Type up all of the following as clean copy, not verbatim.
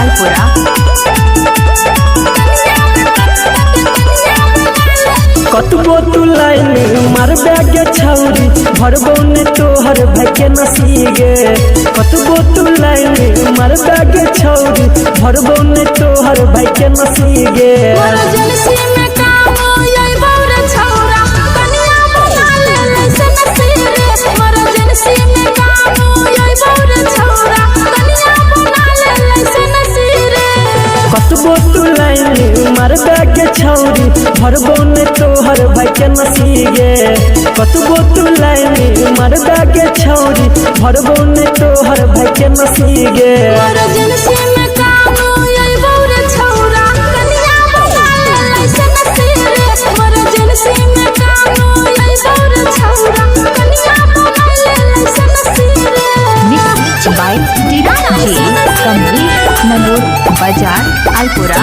अलपुरा। कतबो तू लाइन मार बैगे छौरी भरबो ने तोहर भके नसीगे। कतबो तू लाइन मार बैगे छौरी भरबो ने तोहर भके नसीगे। कतबो तू लाइन मार बैगे छौरी भरबो ने तोहर भके नसीगे। कतबो तू लाइन मार बैगे छौरी भरबो ने तोहर भके नसीगे। बाय कमलेश मनोर बाजार अलपुरा।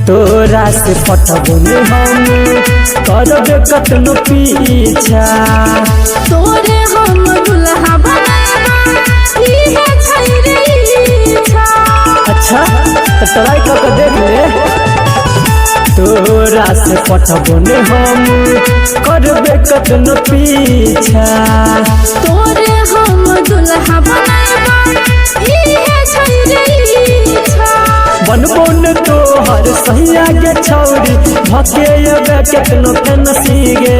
तोरा से पटबो ने हम करबे कतनो पीछा। तोरे हम दुल्हा अच्छा तो ट्राई करके देख ले। तोरा से पटबो ने हम करबे कतनो पीछा। तोरे हम दुल्हा बनबो ने तोहर सही आगे छौरी भके अबे केतनो फनसीगे।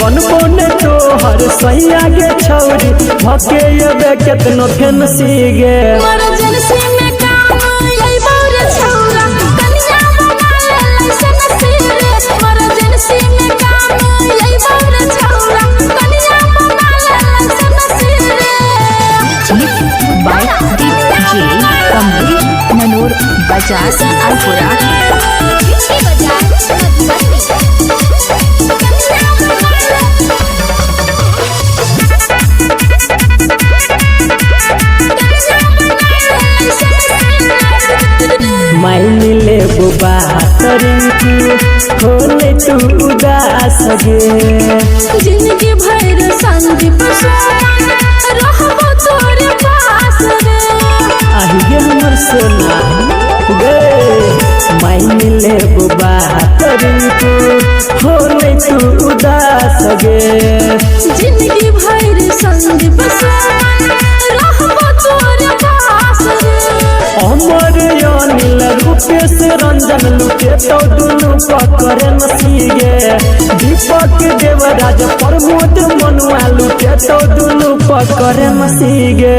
बनबो ने तोहर सही आगे छौरी भके अबे केतनो फनसीगे। कमलेश मनोर बाजार अलपुरा। माइन ले बुबा तरिंकू होले तू उदास गे। जिंदगी भर संदीप रहबो तोरे पास रे। आहिए हमर सोना गे। माइन ले बुबा तरिंकू होले तू उदास गे। जिंदगी भर संदीप रहबो तोरे पास रे। अमर अनिल रूपेश रंजन लुटे तो दुनू पकड़े नसीगे। दीपक देवराज प्रमोद मनुआ लुटे तो दुनू पकड़े नसीगे।